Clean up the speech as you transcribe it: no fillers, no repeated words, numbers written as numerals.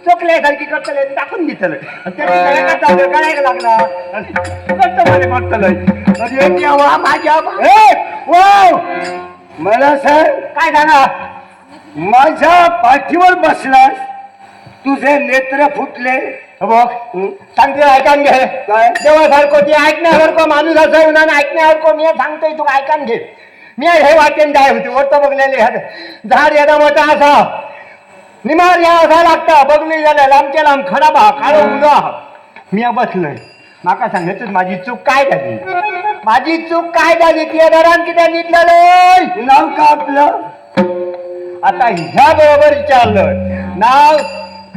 चोकले सारखी करतले टाकून घेतलं करायला लागला माझ्या मला सर काय झालं माझ्या पाठीवर बसलास तुझे नेत्र फुटले बघ सांगते ऐकान घे देवासारखं ती ऐकण्यासारखं माणूस असं ऐकण्यासारखं मी सांगतोय तू ऐकान घे मी हे वाटेन जाय होती वरत बघलेले झाड येणं मोठा असा निमार या असा लागता बघली झालं लांबच्या लांब खराबा काळ उदा मी बसलोय माका सांगायचं माझी चूक काय झाली माझी चूक काय झाली ती दरान किती निघलं नाव का आपलं आता ह्या बरोबर विचारलं नाव